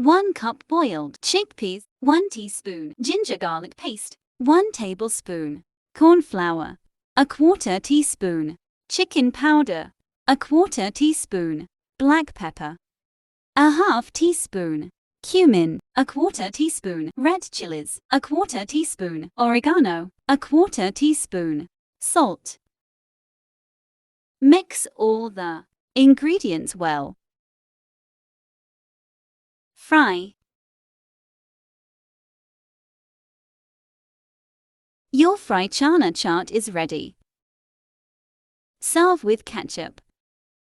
1 cup boiled chickpeas, 1 teaspoon ginger garlic paste, 1 tablespoon corn flour, 1/4 teaspoon chicken powder, 1/4 teaspoon black pepper, 1/2 teaspoon cumin, 1/4 teaspoon red chilies, 1/4 teaspoon oregano, 1/4 teaspoon salt. Mix all the ingredients well. Fry. Your fried chana chaat is ready. Serve with ketchup.